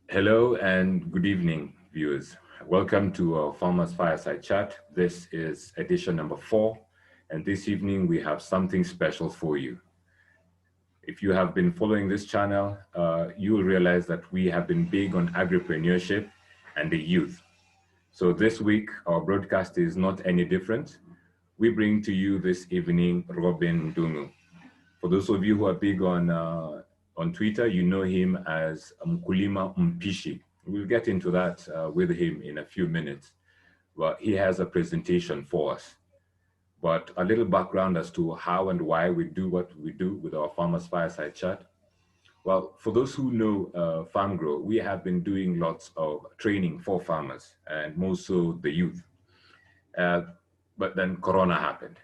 Hello and good evening, viewers. Welcome to our Farmers Fireside Chat. This is edition number 4, and this evening we have something special for you. If you have been following this channel, you will realize that we have been big on agripreneurship and the youth. So this week, our broadcast is not any different. We bring to you this evening Robin Ndungu. For those of you who are big on Twitter, you know him as Mkulima Mpishi. We'll get into that with him in a few minutes. But he has a presentation for us. But a little background as to how and why we do what we do with our Farmers Fireside Chat. Well, for those who know FarmGRO, we have been doing lots of training for farmers and more so the youth. But then Corona happened.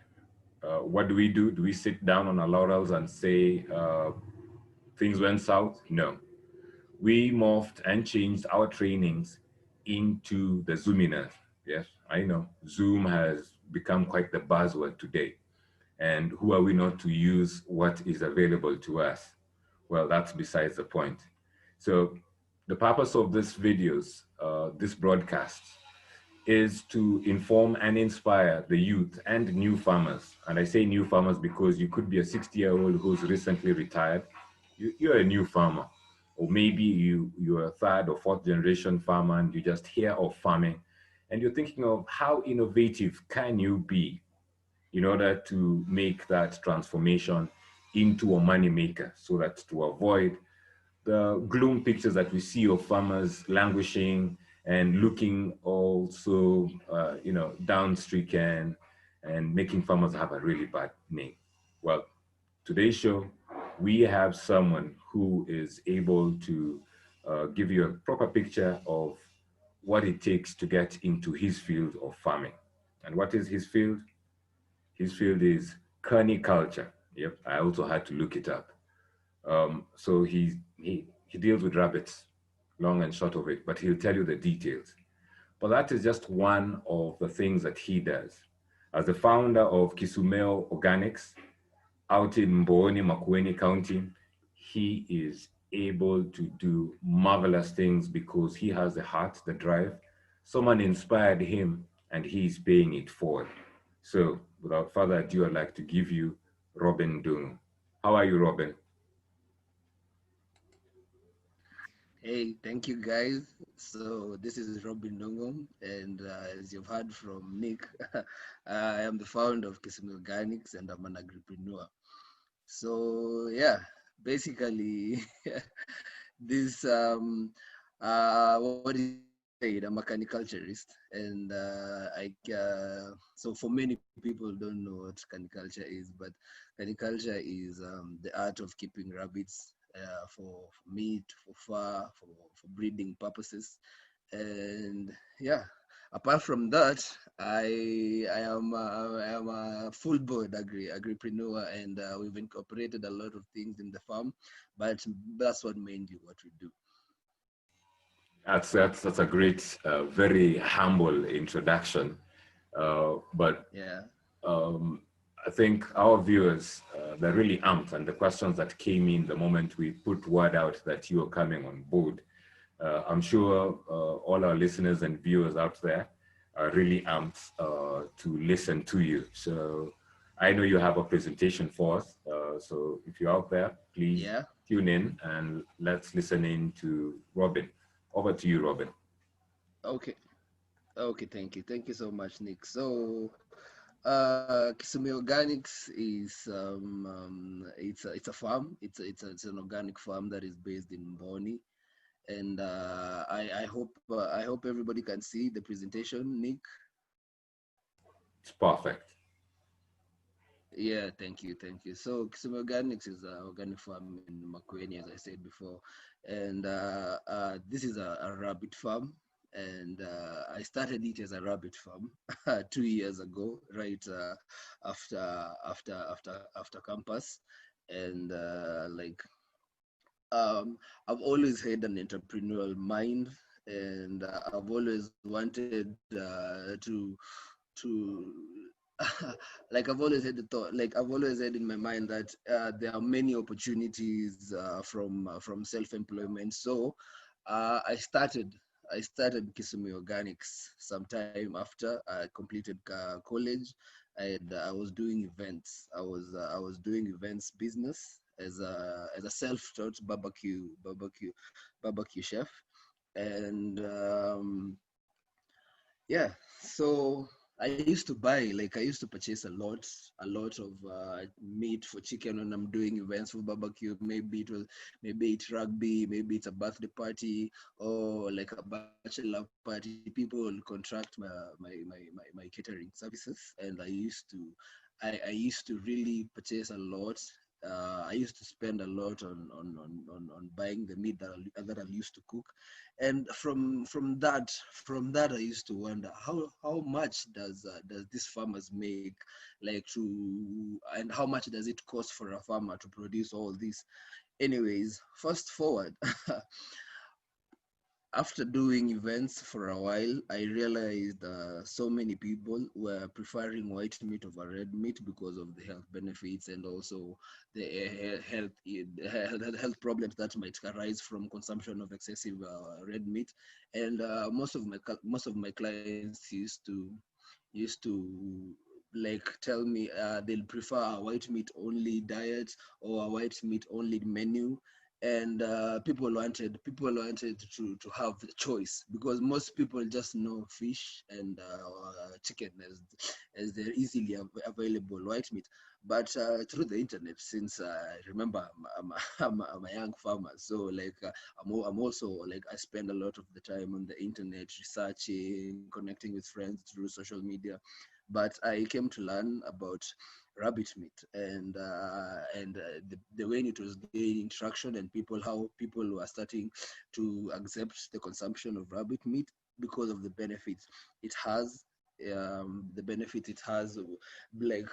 What do we do? Do we sit down on our laurels and say things went south? No. We morphed and changed our trainings into the Zoominers. Yes, I know. Zoom has become quite the buzzword today. And who are we not to use what is available to us? Well, that's besides the point. So the purpose of this videos, this broadcast, is to inform and inspire the youth and new farmers. And I say new farmers because you could be a 60-year-old who's recently retired. You're a new farmer. Or maybe you're a third or fourth generation farmer and you just hear of farming. And you're thinking of how innovative can you be in order to make that transformation into a money maker so that to avoid the gloom pictures that we see of farmers languishing and looking also, down-stricken and making farmers have a really bad name. Well, today's show, we have someone who is able to give you a proper picture of what it takes to get into his field of farming. And what is his field? His field is culture. Yep, I also had to look it up. So he deals with rabbits, long and short of it, but he'll tell you the details. But that is just one of the things that he does. As the founder of Kisumeo Organics out in Makueni, Makueni County, he is able to do marvelous things because he has the heart, the drive. Someone inspired him and he's paying it forward. So without further ado, I'd like to give you Robin Ndungu. How are you, Robin? Hey, thank you guys. So this is Robin Ndungu, and as you've heard from Nick, I am the founder of Kisumeo Organics, and I'm an agripreneur. So yeah, basically, this what is it? I'm a caniculturist, and so for many people don't know what caniculture is, but caniculture is the art of keeping rabbits for meat, for fur, for breeding purposes, and yeah. Apart from that, I am a full board agripreneur, and we've incorporated a lot of things in the farm, but that's what mainly what we do. That's a great, very humble introduction. But Yeah. I think our viewers, they're really amped, and the questions that came in the moment we put word out that you are coming on board. I'm sure all our listeners and viewers out there are really amped to listen to you. So I know you have a presentation for us. So if you're out there, please Yeah. tune in and let's listen in to Robin. Over to you, Robin. Okay. Okay. Thank you so much, Nick. So, Kisumeo Organics is it's a farm. It's an organic farm that is based in Mboni, and I hope everybody can see the presentation, Nick. It's perfect. Yeah, thank you. So Kisumeo Organics is an organic farm in Makueni, as I said before, and this is a rabbit farm, and I started it as a rabbit farm 2 years ago, right after campus, and I've always had an entrepreneurial mind, and I've always wanted to like I've always had the thought, like I've always had in my mind that there are many opportunities from self-employment. So I started Kisumeo Organics sometime after I completed college. I was doing events. I was doing events business as a self-taught barbecue chef, and yeah, so I used to purchase a lot of meat for chicken when I'm doing events for barbecue. Maybe it's rugby, maybe it's a birthday party, or like a bachelor party. People will contract my catering services, and I used to really purchase a lot. I used to spend a lot on buying the meat that I used to cook, and from that I used to wonder how much does these farmers make, like, to, and how much does it cost for a farmer to produce all this. Anyways, fast forward. After doing events for a while, I realized so many people were preferring white meat over red meat because of the health benefits, and also the health problems that might arise from consumption of excessive red meat. And most of my clients used to like tell me they'll prefer a white meat only diet or a white meat only menu. And people wanted to have the choice, because most people just know fish and chicken as they're easily available white meat. But through the internet, since remember I'm a young farmer, so like I'm also like, I spend a lot of the time on the internet researching, connecting with friends through social media. But I came to learn about rabbit meat, and the way it was gaining traction, and how people were starting to accept the consumption of rabbit meat because of the benefits it has. The benefit it has, like,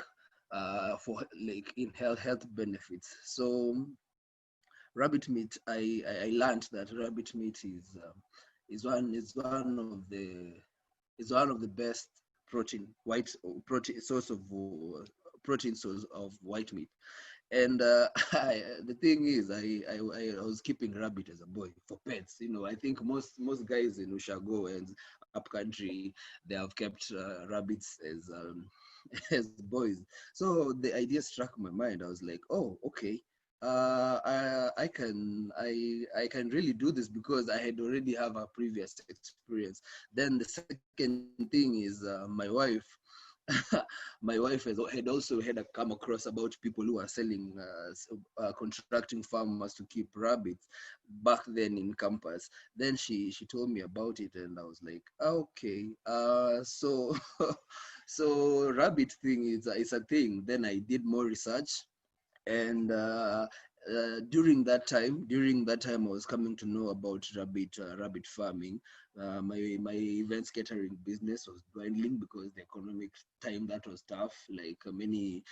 for like in health benefits. So rabbit meat, I learned that rabbit meat is one of the best protein source of protein source of white meat. And the thing is, I was keeping rabbit as a boy for pets. You know, I think most guys in Ushago and up country, they have kept rabbits as as boys. So the idea struck my mind. I was like, oh, okay. I can really do this, because I had already have a previous experience. Then the second thing is my wife. My wife had also had come across about people who are selling contracting farmers to keep rabbits back then in campus. Then she told me about it, and I was like, okay, so so rabbit thing is a thing. Then I did more research, and during that time I was coming to know about rabbit farming. My events catering business was dwindling because the economic time that was tough. Like many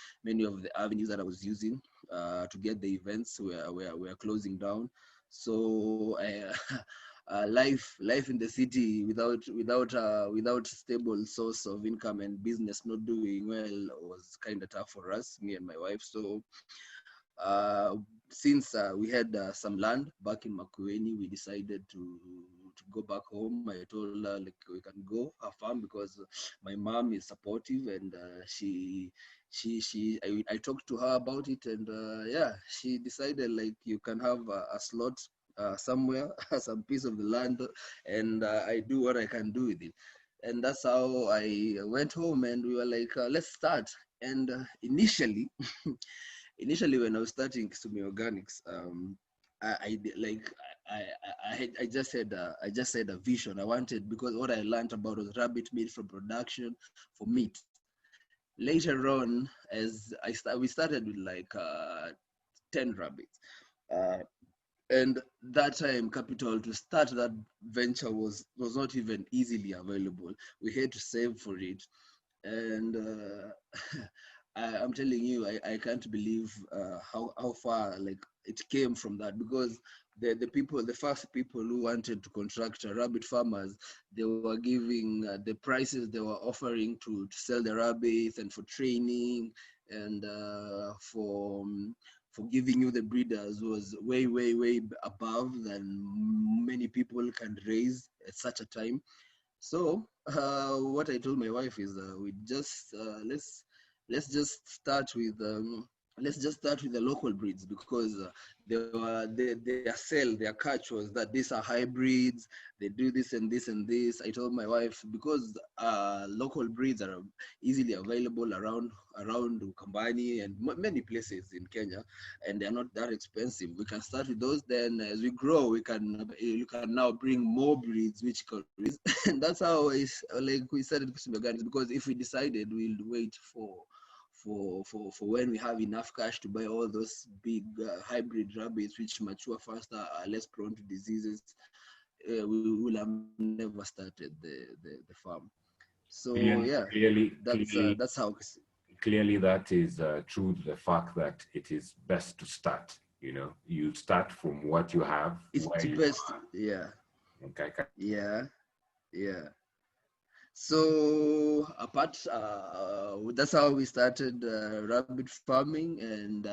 of the avenues that I was using to get the events were closing down. So life in the city without stable source of income, and business not doing well, was kind of tough for us, me and my wife. So uh, since we had some land back in Makueni, we decided to go back home. I told her, like, we can go have farm, because my mom is supportive, and I talked to her about it, and yeah, she decided, like, you can have a slot somewhere, some piece of the land, and I do what I can do with it. And that's how I went home, and we were like, let's start. And initially when I was starting Kisumeo Organics, like I just had a vision. I wanted, because what I learned about was rabbit meat from production for meat. Later on, we started with like 10 rabbits. Uh, and that time capital to start that venture was not even easily available. We had to save for it. And I'm telling you, I can't believe how far, like, it came from that, because the first people who wanted to contract rabbit farmers, they were giving the prices they were offering to sell the rabbits, and for training, and for giving you the breeders was way, way, way above than many people can raise at such a time. So what I told my wife is we just let's just start with the local breeds, because their catch was that these are hybrids, they do this and this and this. I told my wife, because local breeds are easily available around Ukambani and many places in Kenya, and they're not that expensive. We can start with those. Then as we grow, you can now bring more breeds, which and that's how we started Kisumeo Organics, because if we decided we'll wait for when we have enough cash to buy all those big hybrid rabbits which mature faster, are less prone to diseases, we will have never started the farm. So yeah, that's how. Clearly that is true to the fact that it is best to start. You start from what you have. It's best. Yeah. Okay. Yeah. So that's how we started rabbit farming, and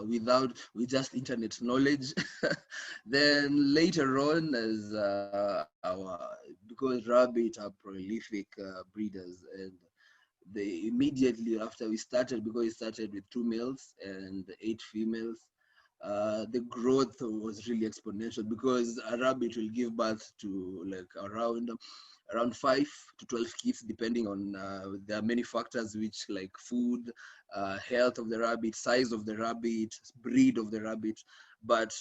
with just internet knowledge. Then later on, as because rabbit are prolific breeders, and they immediately after we started, because we started with 2 males and 8 females, the growth was really exponential, because a rabbit will give birth to like around 5 to 12 kids, depending on there are many factors, which like food, health of the rabbit, size of the rabbit, breed of the rabbit. But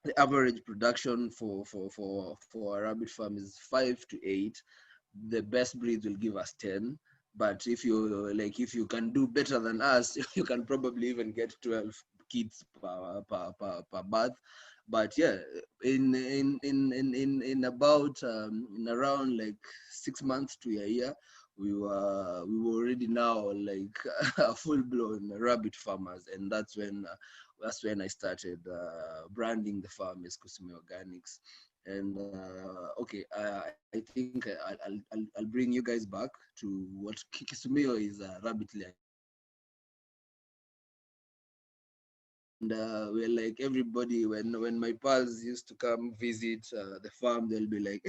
the average production for a rabbit farm is 5 to 8. The best breeds will give us 10. But if you can do better than us, you can probably even get 12 kids per birth. But yeah, in about in around like 6 months to a year, we were already now like full-blown rabbit farmers, and that's when I started branding the farm as Kisumeo Organics. And okay, I think I'll bring you guys back to what Kisumeo is, rabbit layer. And we're like, everybody, when my pals used to come visit the farm, they'll be like,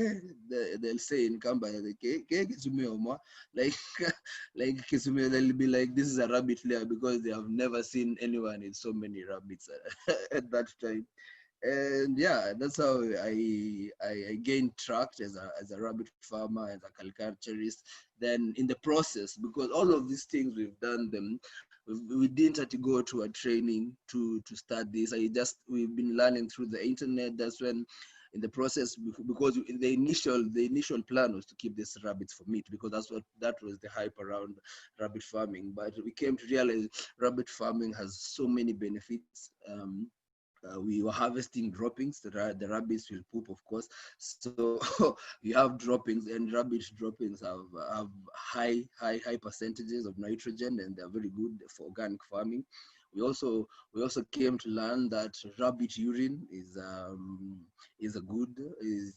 they'll say in Kamba, like Kisumeo, like like Kisumeo, they'll be like, this is a rabbit layer, because they have never seen anyone with so many rabbits at that time. And yeah, that's how I gained tract as a rabbit farmer, as a caricaturist. Then in the process, because all of these things we've done them, we didn't have to go to a training to start this. We've been learning through the internet. That's when, in the process, because the initial plan was to keep these rabbits for meat, because that was the hype around rabbit farming. But we came to realize rabbit farming has so many benefits. We were harvesting droppings. The rabbits will poop, of course. So you have droppings, and rabbit droppings have high percentages of nitrogen, and they're very good for organic farming. We also came to learn that rabbit urine is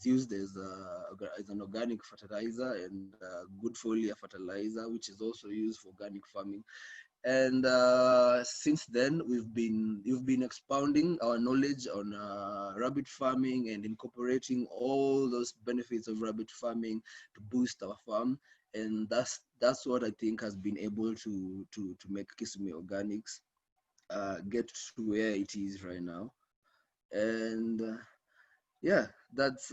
used as an organic fertilizer, and good foliar fertilizer, which is also used for organic farming. And since then, we've been expounding our knowledge on rabbit farming and incorporating all those benefits of rabbit farming to boost our farm. And that's what I think has been able to make Kisumeo Organics get to where it is right now. And yeah, that's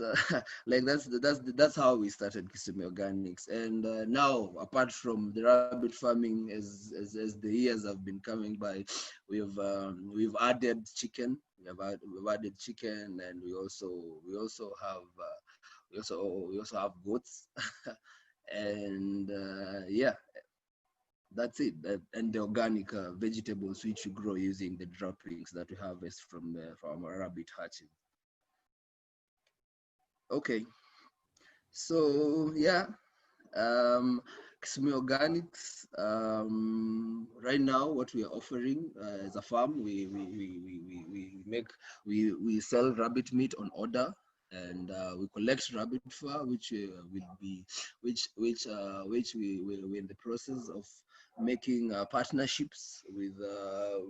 that's how we started Kisumeo Organics. And now, apart from the rabbit farming, as the years have been coming by, we've added chicken. We've added chicken, and we also have goats. And yeah, that's it. And the organic vegetables which we grow using the droppings that we harvest from our rabbit hatching. Okay, so yeah, Kisumeo Organics. Right now, what we are offering as a farm, we sell rabbit meat on order. and we collect rabbit fur, which will be, we're in the process of making partnerships with a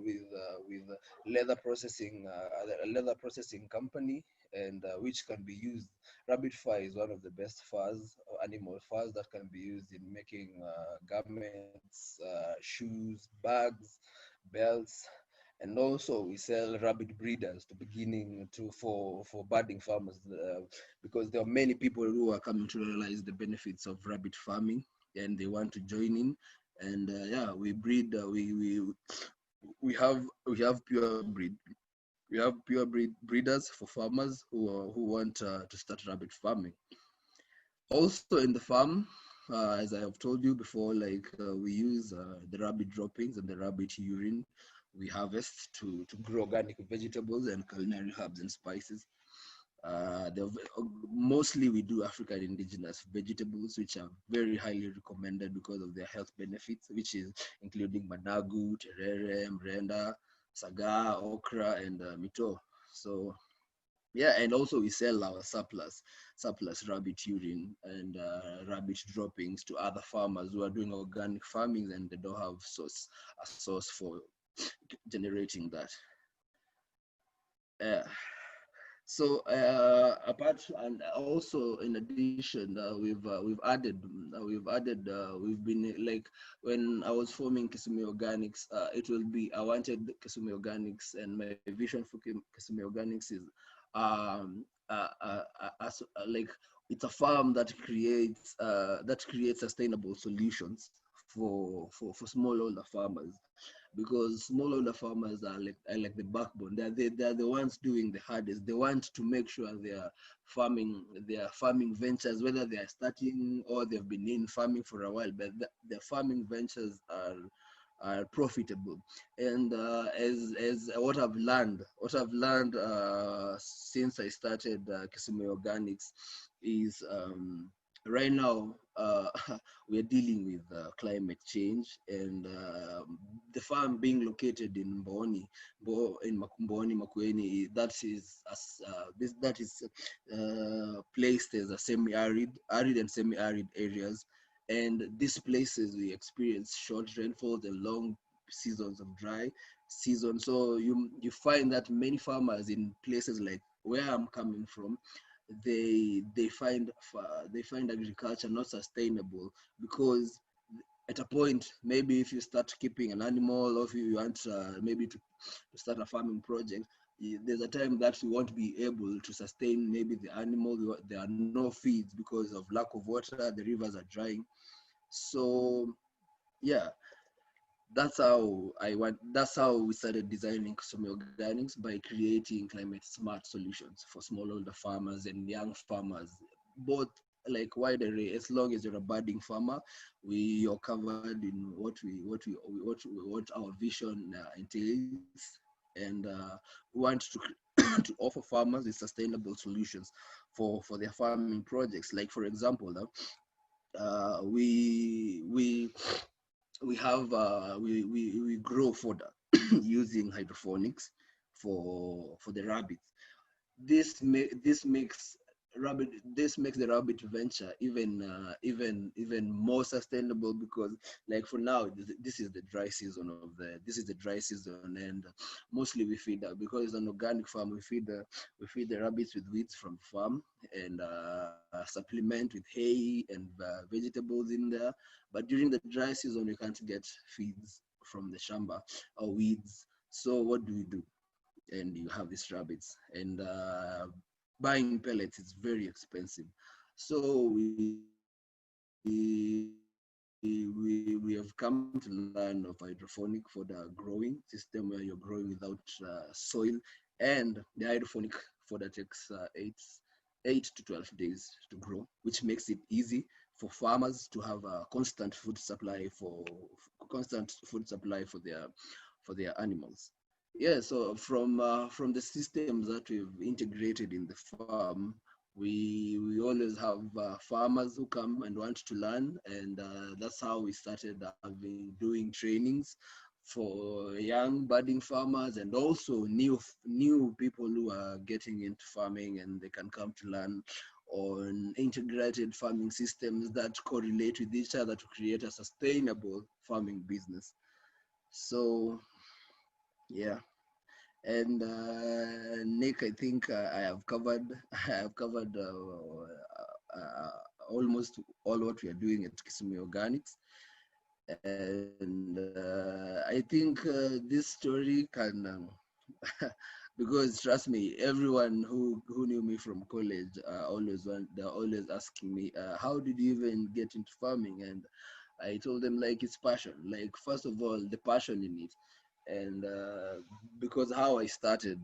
leather processing company, and which can be used. Rabbit fur is one of the best furs, or animal furs, that can be used in making garments, shoes, bags, belts, and also we sell rabbit breeders to beginning to for budding farmers, because there are many people who are coming to realize the benefits of rabbit farming, and they want to join in. And yeah, we breed, we have pure breed breeders for farmers who want to start rabbit farming. Also in the farm, as I have told you before, like we use the rabbit droppings and the rabbit urine we harvest to grow organic vegetables and culinary herbs and spices. Mostly we do African indigenous vegetables, which are very highly recommended because of their health benefits, which is including managu, terere, mrenda, saga, okra, and mito. So yeah, and also we sell our surplus rabbit urine and rabbit droppings to other farmers who are doing organic farming and they don't have a source for generating that. Uh, so apart, and also in addition, we've been like, when I was forming Kisumeo Organics, it will be, I wanted Kisumeo Organics, and my vision for Kisumeo Organics is um like, it's a farm that creates sustainable solutions for smallholder farmers, because smallholder farmers are like the backbone. They're the ones doing the hardest. They want to make sure their farming ventures, whether they are starting or they've been in farming for a while, but their farming ventures are profitable. And as what I've learned since I started Kisumeo Organics is, right now we're dealing with climate change, and the farm being located in Makueni, that is placed as a arid and semi-arid areas, and these places we experience short rainfalls and long seasons of dry season. So you find that many farmers in places like where I'm coming from, they find agriculture not sustainable, because at a point, maybe if you start keeping an animal, or if you want maybe to start a farming project, there's a time that you won't be able to sustain maybe the animal. There are no feeds because of lack of water. The rivers are drying. So yeah, that's how we started designing Kisumeo Organics, by creating climate smart solutions for smallholder farmers and young farmers, both like wide array. As long as you're a budding farmer, we are covered in what our vision entails, and we want to offer farmers with sustainable solutions for their farming projects. Like for example, we we grow fodder using hydroponics for the rabbits. This makes the rabbit venture even more sustainable, because like for now, this is the dry season and mostly we feed because it's an organic farm. We feed the rabbits with weeds from farm, and supplement with hay and vegetables in there. But during the dry season, we can't get feeds from the shamba or weeds. So what do? And you have these rabbits, and buying pellets is very expensive. So we have come to learn of hydroponic for the growing system, where you're growing without soil, and the hydroponic fodder takes 8 to 12 days to grow, which makes it easy for farmers to have a constant food supply for their animals. Yeah, so from the systems that we've integrated in the farm, we always have farmers who come and want to learn, and that's how we started doing trainings for young budding farmers and also new people who are getting into farming, and they can come to learn on integrated farming systems that correlate with each other to create a sustainable farming business. So yeah. And Nick, I think I have covered almost all what we are doing at Kisumeo Organics. And I think this story can, because trust me, everyone who knew me from college they're always asking me, how did you even get into farming? And I told them, like, it's passion. Like, first of all, the passion in it. And because how I started,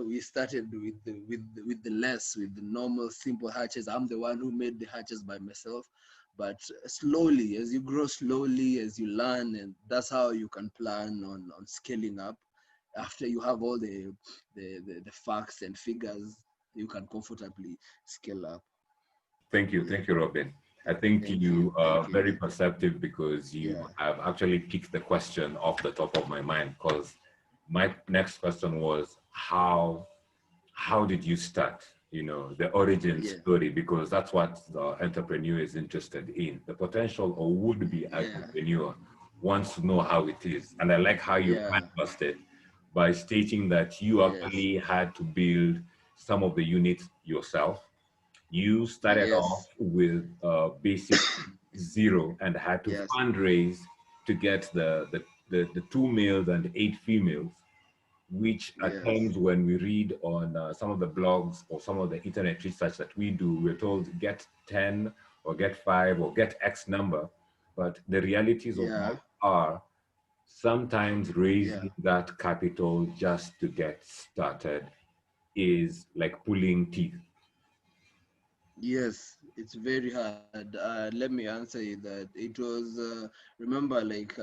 we started with the normal simple hatches. I'm the one who made the hatches by myself. But slowly, as you grow slowly, as you learn, and that's how you can plan on scaling up. After you have all the facts and figures, you can comfortably scale up. Thank you, Robin. I think you are Thank you, very Nick. perceptive because you Yeah, have actually picked the question off the top of my mind. Because my next question was how did you start? You know, the origin yeah, story, because that's what the entrepreneur is interested in. The potential or would-be yeah, entrepreneur wants to know how it is. And I like how you yeah, canvassed it by stating that you yes, actually had to build some of the units yourself. You started yes, off with basic zero and had to yes, fundraise to get the two males and eight females, which at yes, times when we read on some of the blogs or some of the internet research that we do, we're told get 10 or get 5 or get X number. But the realities of yeah, life are sometimes yeah. raising that capital just to get started is like pulling teeth. Yes, it's very hard. Let me answer you that it was. Remember, like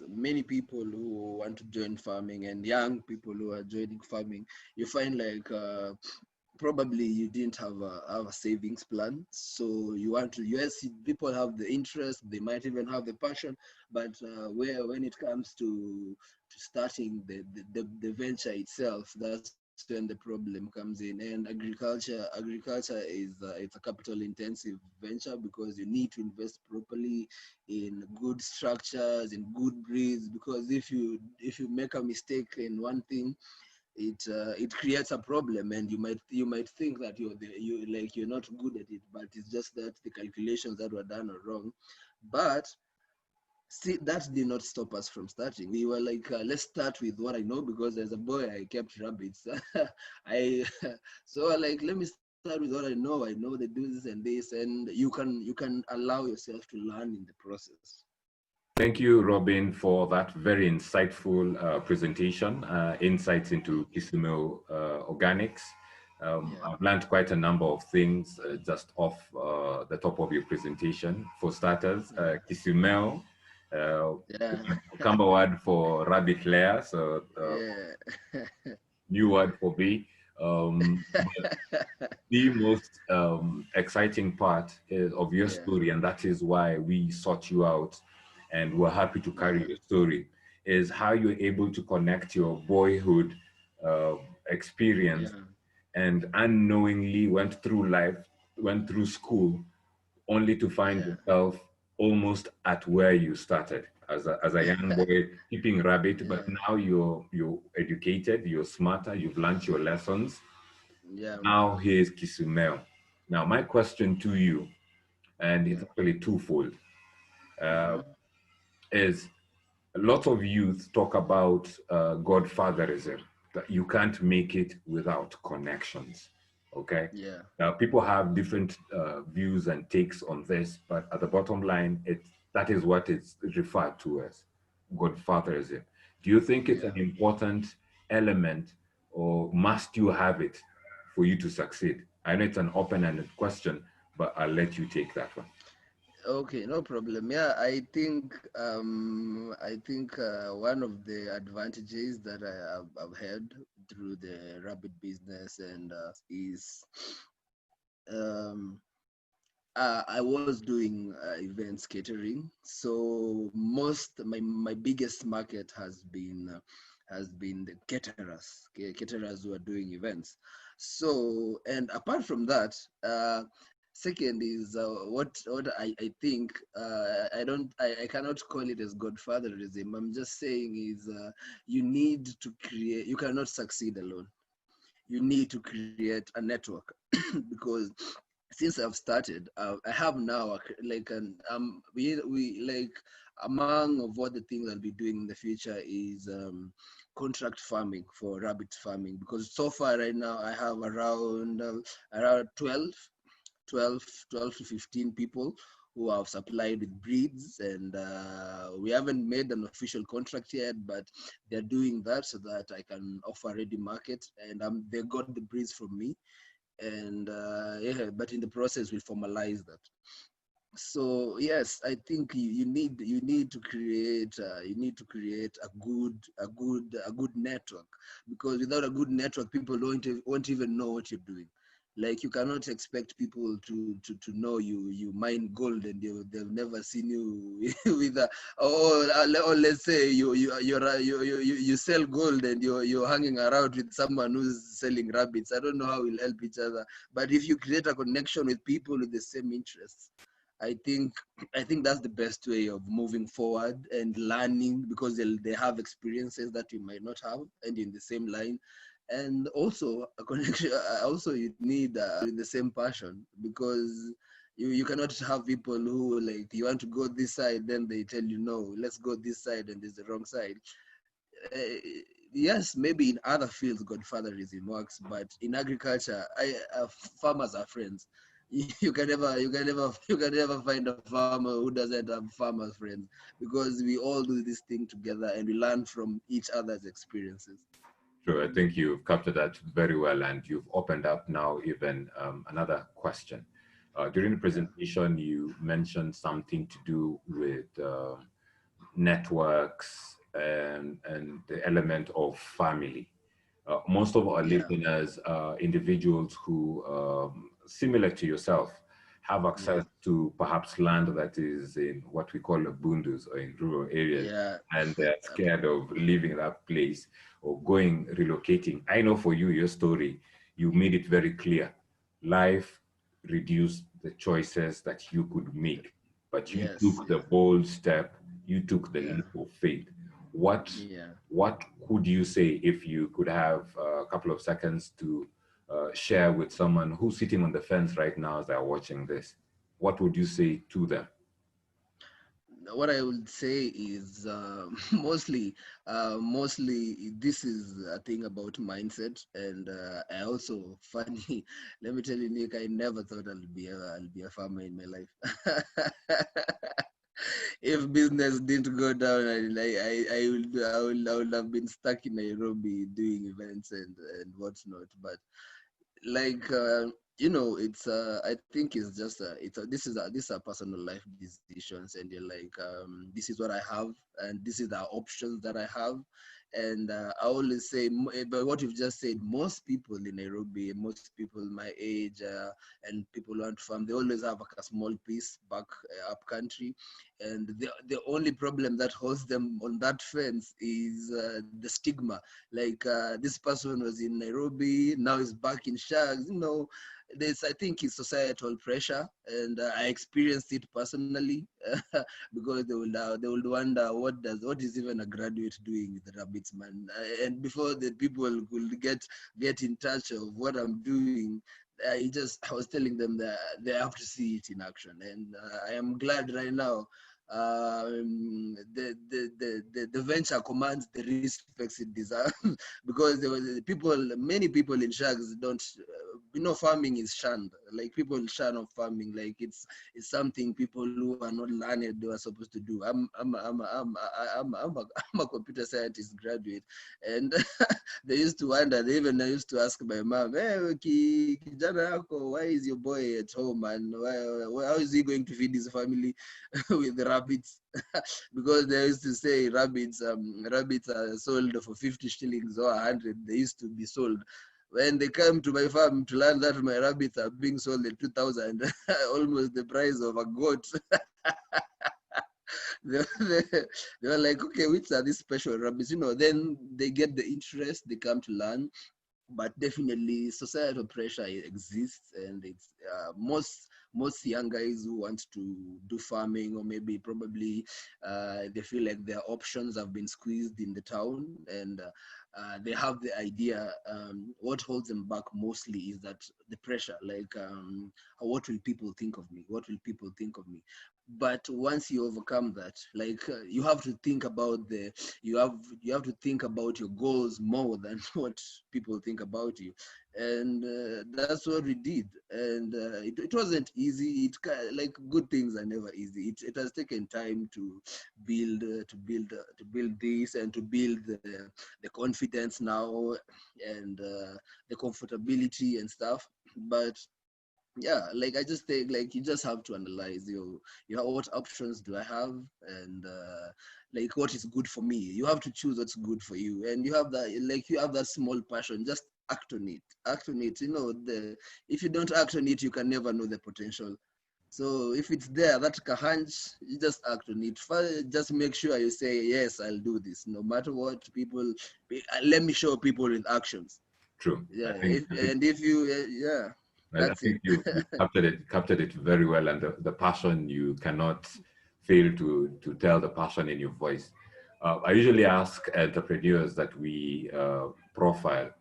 many people who want to join farming and young people who are joining farming, you find like probably you didn't have a savings plan, so you want to. Yes, people have the interest, they might even have the passion, but where when it comes to starting the venture itself, that's when the problem comes in. And agriculture is it's a capital intensive venture, because you need to invest properly in good structures, in good breeds, because if you make a mistake in one thing, it creates a problem, and you might think that you're not good at it, but it's just that the calculations that were done are wrong. But see, that did not stop us from starting. We were like, let's start with what I know, because as a boy I kept rabbits. I so like, let me start with what I know. I know they do this and this, and you can allow yourself to learn in the process. Thank you, Robin, for that very insightful presentation, insights into Kisumeo Organics. Yeah, I've learned quite a number of things just off the top of your presentation. For starters, yeah, Kisumeo, yeah, Kamba word for rabbit layer, so yeah. new word for me. But the most exciting part of your Yeah, story, and that is why we sought you out and we're happy to carry yeah, your story, is how you're able to connect your boyhood uh, experience yeah, and unknowingly went through life, went through school, only to find yeah, yourself almost at where you started as a young boy keeping rabbit, but yeah, now you're educated, you're smarter, you've learned your lessons. yeah, Now here's Kisumeo. Now my question to you, and it's yeah. actually twofold, uh, Uh-huh. is a lot of youth talk about godfatherism, that you can't make it without connections. Okay. Yeah, Now, people have different views and takes on this, but at the bottom line, that is what it's referred to as godfatherism. Do you think it's yeah. an important element, or must you have it for you to succeed? I know it's an open-ended question, but I'll let you take that one. Okay, no problem. Yeah, I think one of the advantages that I've had through the rabbit business and is um I was doing events catering. So my biggest market has been the caterers who are doing events. So, and apart from that, second is what I think I cannot call it as godfatherism. I'm just saying is you need to create. You cannot succeed alone. You need to create a network because since I've started, I have now like an we like among of what the things I'll be doing in the future is contract farming for rabbit farming, because so far right now I have around 12 to 15 people who have supplied with breeds, and we haven't made an official contract yet, but they're doing that so that I can offer ready market, and they got the breeds from me, and yeah, but in the process we'll formalize that. So yes, I think you need to create a good network, because without a good network people won't even know what you're doing. Like you cannot expect people to know you mine gold and they've never seen you with a, or let's say you sell gold and you're hanging around with someone who's selling rabbits. I don't know how we'll help each other. But if you create a connection with people with the same interests, I think I think that's the best way of moving forward and learning, because they have experiences that you might not have, and in the same line. And also a connection. Also, you need in the same passion, because you cannot have people who like you want to go this side, then they tell you no, let's go this side, and it's the wrong side. Uh, yes, maybe in other fields godfatherism works, but in agriculture, farmers are friends. You can never find a farmer who doesn't have farmers friends, because we all do this thing together and we learn from each other's experiences. Sure, I think you've captured that very well, and you've opened up now even another question. During the Yeah, presentation, you mentioned something to do with networks and the element of family. Most of our yeah, listeners are individuals who, similar to yourself, have yeah, access to perhaps land that is in what we call abundus or in rural areas, yeah. and they're scared of leaving that place or going, relocating. I know for you, your story, you made it very clear. Life reduced the choices that you could make, but you Yes, took the yeah, bold step, you took the yeah, leap of faith. What yeah. what could you say if you could have a couple of seconds to share with someone who's sitting on the fence right now as they're watching this? What would you say to them? What I would say is mostly this is a thing about mindset, and I also funny. Let me tell you, Nick, I never thought I'll be a farmer in my life. If business didn't go down, I would have been stuck in Nairobi doing events and whatnot. But like I think it's just this is a personal life decisions, and you're like, this is what I have, and this is the options that I have. And I always say, but what you've just said, most people in Nairobi, most people my age, and people who want to farm, they always have like a small piece back up country, and the only problem that holds them on that fence is the stigma. Like this person was in Nairobi, now is back in Shags. This, I think, is societal pressure, and I experienced it personally because they will wonder what is even a graduate doing with the rabbits, man. And before the people could get in touch of what I'm doing, I was telling them that they have to see it in action, and I am glad right now the venture commands the respects it deserves because many people in Shags don't, farming is shunned. Like people shun of farming, like it's something people who are not learned they are supposed to do. I'm a computer scientist graduate, and they used to wonder. They even used to ask my mom, "Hey, kijana yako, why is your boy at home, and how is he going to feed his family with the rabbits?" Because they used to say rabbits are sold for 50 shillings or 100. They used to be sold. when they come to my farm to learn that my rabbits are being sold at 2,000, almost the price of a goat. They were like, okay, which are these special rabbits? Then they get the interest, they come to learn. But definitely societal pressure exists, and it's most young guys who want to do farming, or maybe probably they feel like their options have been squeezed in the town, and they have the idea. What holds them back mostly is that the pressure, like what will people think of me, what will people think of me. But once you overcome that, like you have to think about you have to think about your goals more than what people think about you. And that's what we did. And it wasn't easy. Like good things are never easy. It has taken time to build this, and to build the confidence now, and the comfortability and stuff. But yeah, like I just think, like, you just have to analyze what options do I have, and like what is good for me. You have to choose what's good for you, and you have that small passion. Just act on it. Act on it. If you don't act on it, you can never know the potential. So if it's there, that hunch, you just act on it. First, just make sure you say, yes, I'll do this, no matter what. Let me show people with actions. True. Yeah, I think if you, yeah, I that's it. think you captured it very well, and the passion, you cannot fail to tell the passion in your voice. I usually ask entrepreneurs that we profile,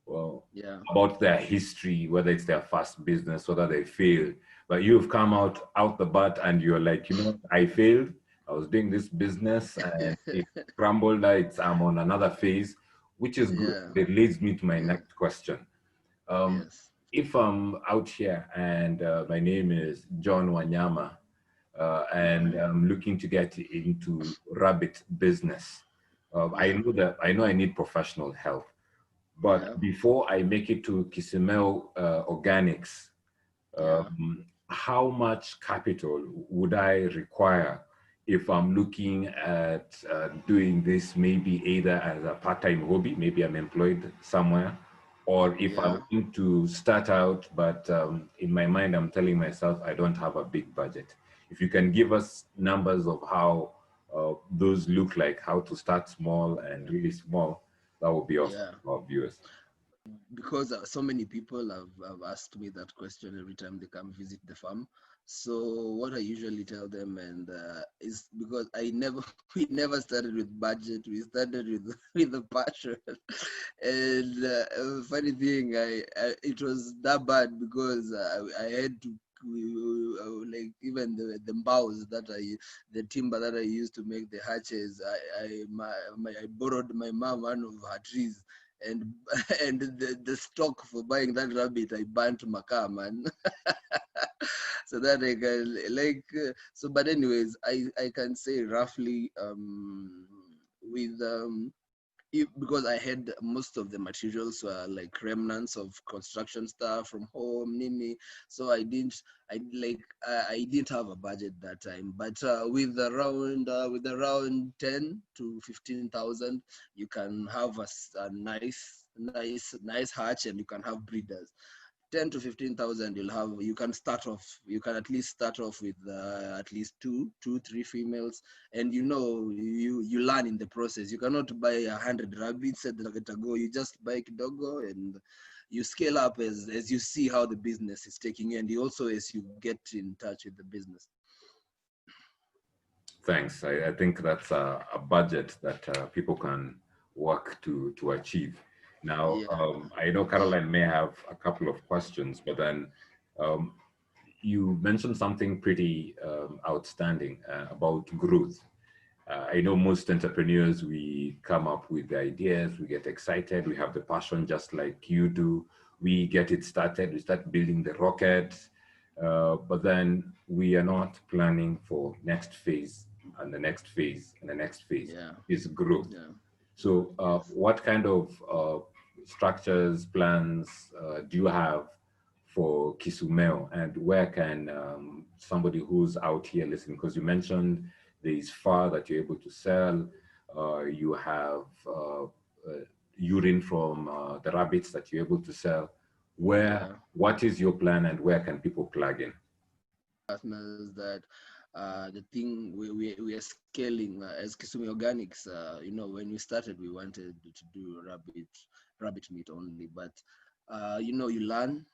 well, Yeah. about their history, whether it's their first business, whether they failed. But you've come out the butt, and you're like, I failed. I was doing this business and it crumbled. I'm on another phase, which is good. Yeah. It leads me to my Yeah. next question. Um, Yes. if I'm out here and my name is John Wanyama, and Mm-hmm. I'm looking to get into rabbit business, Yeah. I know I need professional help. Yeah. But before I make it to Kisumeo Organics, Yeah. how much capital would I require if I'm looking at doing this, maybe either as a part-time hobby, maybe I'm employed somewhere, or if I Yeah. want to start out, but in my mind, I'm telling myself I don't have a big budget. If you can give us numbers of how those look like, how to start small and really small, that would be awesome Yeah. for our viewers. Because so many people have asked me that question every time they come visit the farm. So what I usually tell them, and is because we never started with budget. We started with with the passion. And funny thing, it was that bad because I had to. Like even the bows the timber that I used to make the hatches, I borrowed my mom one of her trees, and and the stock for buying that rabbit I burnt Maka, man. So that I can so. But anyways, I can say roughly with because I had most of the materials were like remnants of construction stuff from home, Nini. So I didn't have a budget that time. But with around 10 to 15,000, you can have a nice hatch, and you can have breeders. 10 to 15,000, you can start off. You can at least start off with at least three females, and you learn in the process. You cannot buy 100 rabbits at the get go. You just buy kidogo, and you scale up as you see how the business is taking you, and you also as you get in touch with the business. Thanks. I think that's a budget that people can work to achieve. Now, Yeah. I know Caroline may have a couple of questions, but then um, you mentioned something pretty outstanding about growth. I know most entrepreneurs, we come up with the ideas, we get excited, we have the passion just like you do. We get it started, we start building the rocket, but then we are not planning for next phase and the next phase and the next phase Yeah. is growth. Yeah. So Yes. what kind of structures, plans do you have for Kisumeo, and where can somebody who's out here listening, because you mentioned there is far that you're able to sell, you have urine from the rabbits that you're able to sell. What is your plan, and where can people plug in? Partners that the thing we are scaling as Kisumeo Organics. When we started, we wanted to do rabbit meat only, but you learn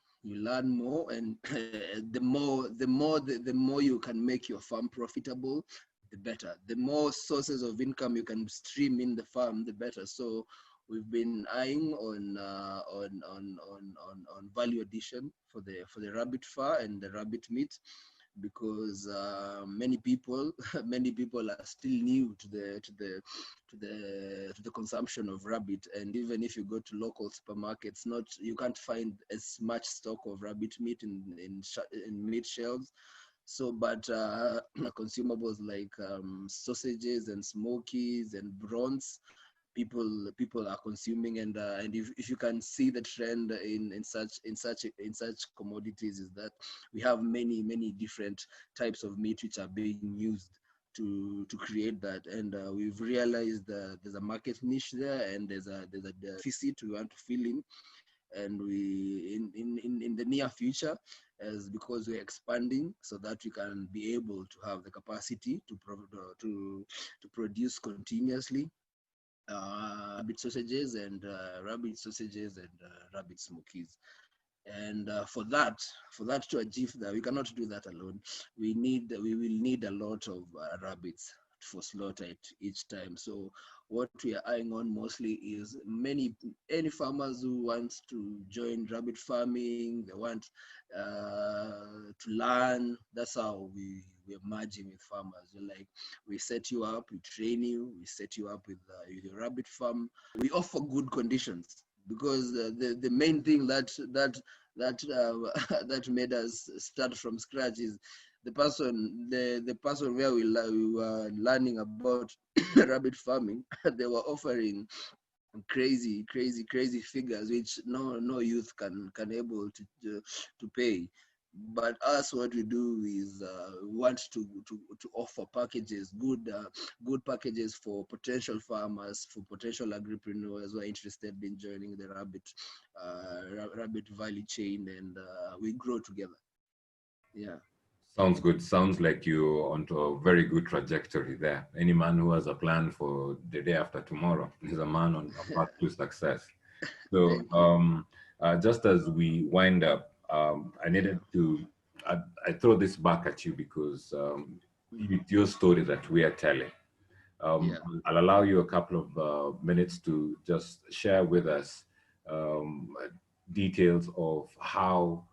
more, and the more you can make your farm profitable, the better. The more sources of income you can stream in the farm, the better. So we've been eyeing on value addition for the rabbit fur and the rabbit meat, because many people are still new to the consumption of rabbit. And even if you go to local supermarkets, you can't find as much stock of rabbit meat in meat shelves. So, but consumables like sausages and smokies and prawns, people are consuming. And if you can see the trend in such commodities, is that we have many different types of meat which are being used to create that. And we've realized there's a market niche there, and there's a deficit we want to fill in. And we in the near future, as because we're expanding, so that we can be able to have the capacity to produce continuously rabbit sausages and rabbit smokies. And for that to achieve that, we cannot do that alone. We will need a lot of rabbits for slaughter each time. So what we are eyeing on mostly is any farmers who want to join rabbit farming, they want to learn. That's how we're merging with farmers. Like, we set you up, we train you, we set you up with your rabbit farm. We offer good conditions, because the main thing that that made us start from scratch is the person where we were learning about rabbit farming. They were offering crazy figures which no youth can able to pay. But us, what we do is we want to offer packages, good packages for potential farmers, for potential agripreneurs who are interested in joining the rabbit value chain, and we grow together. Yeah. Sounds good. Sounds like you're onto a very good trajectory there. Any man who has a plan for the day after tomorrow is a man on a path to success. So, just as we wind up, I needed to, I throw this back at you because it's your story that we are telling. I'll allow you a couple of minutes to just share with us details of how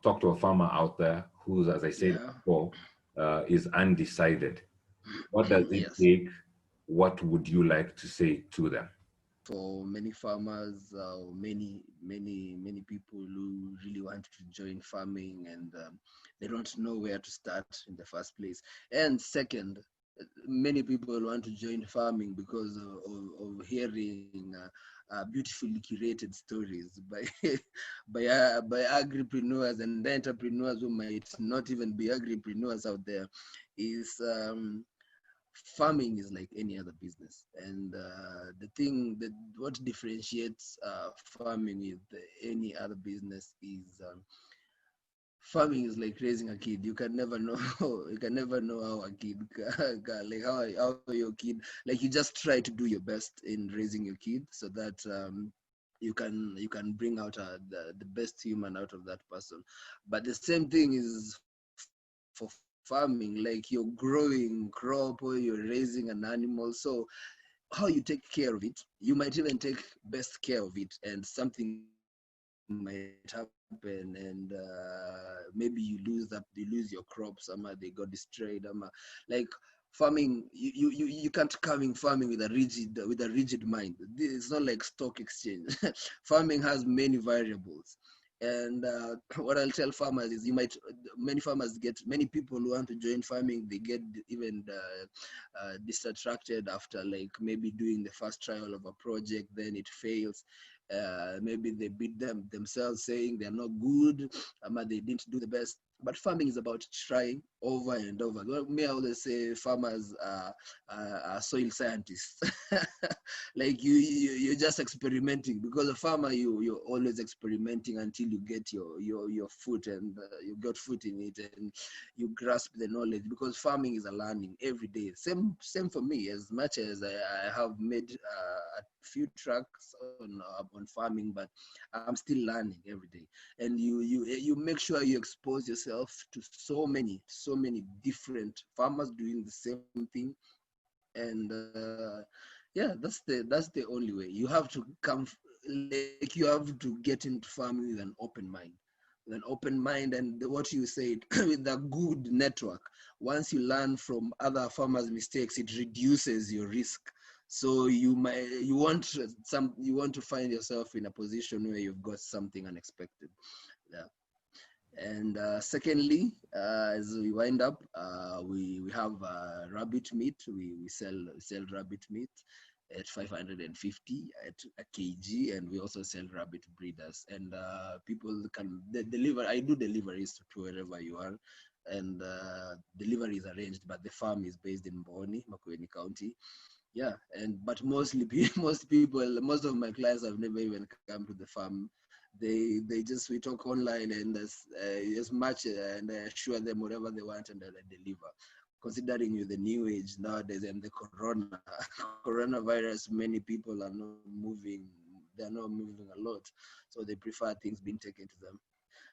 talk to a farmer out there who's, as I said before, is undecided. What does it take? What would you like to say to them? For many farmers, many people who really want to join farming, and they don't know where to start in the first place. And second, many people want to join farming because of hearing beautifully curated stories by by agripreneurs and entrepreneurs who might not even be agripreneurs out there. Is farming is like any other business, and the thing that what differentiates farming with any other business is farming is like raising a kid. You can never know how a kid like how your kid, like, you just try to do your best in raising your kid, so that you can bring out the best human out of that person. But the same thing is for farming, like you're growing crop or you're raising an animal. So how you take care of it, you might even take best care of it, and something might happen, and maybe you lose your crops, they got destroyed, like farming, you can't come in farming with a rigid mind. It's not like stock exchange. Farming has many variables. And what I'll tell farmers is, many people who want to join farming, they get even distracted after, like, maybe doing the first trial of a project, then it fails. Maybe they beat themselves saying they're not good, they didn't do the best. But farming is about trying over and over. Well, me, I always say farmers are soil scientists. Like you're just experimenting, because a farmer, you're always experimenting until you get your foot, and you got foot in it, and you grasp the knowledge, because farming is a learning every day. Same for me. As much as I have made a few tracks on farming, but I'm still learning every day. And you make sure you expose yourself to so many different farmers doing the same thing. And yeah, that's the only way. You have to like, you have to get into farming with an open mind, and what you said, with a good network. Once you learn from other farmers' mistakes, it reduces your risk. So you want to find yourself in a position where you've got something unexpected. Yeah. And secondly, as we wind up, we have rabbit meat. We sell rabbit meat at 550 at a kg, and we also sell rabbit breeders. And people can deliver. I do deliveries to wherever you are, and delivery is arranged. But the farm is based in Boni, Makueni County. Yeah, and but mostly most of my clients have never even come to the farm. They just, we talk online, and as much, and I assure them whatever they want, and I deliver. Considering with the new age nowadays and the coronavirus, many people are not moving. They're not moving a lot, so they prefer things being taken to them.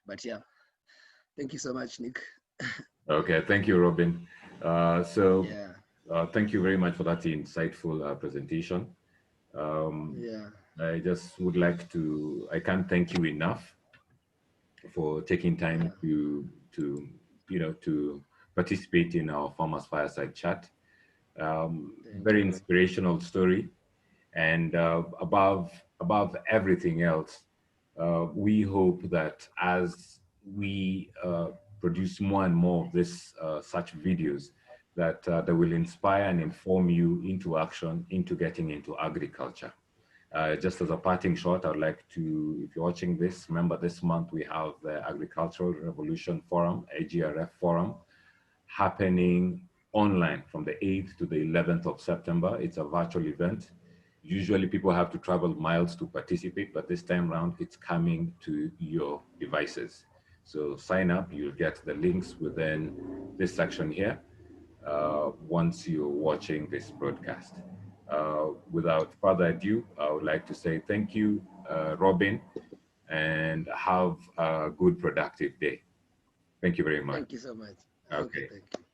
But yeah, thank you so much, Nick. Okay, thank you, Robin. So Yeah, thank you very much for that insightful presentation. Um, yeah, I just would like to, I can't thank you enough for taking time yeah. to to participate in our Farmers Fireside Chat. Thank Very you. inspirational story, and above everything else, we hope that as we produce more and more of this such videos, that they will inspire and inform you into action, into getting into agriculture. Just as a parting shot, I would like to, if you're watching this, remember this month we have the Agricultural Revolution Forum, AGRF Forum, happening online from the 8th to the 11th of September. It's a virtual event. Usually people have to travel miles to participate, but this time around it's coming to your devices. So sign up, you'll get the links within this section here once you're watching this broadcast. Without further ado, I would like to say thank you, Robin, and have a good, productive day. Thank you very much. Thank you so much. Okay, Okay. thank you.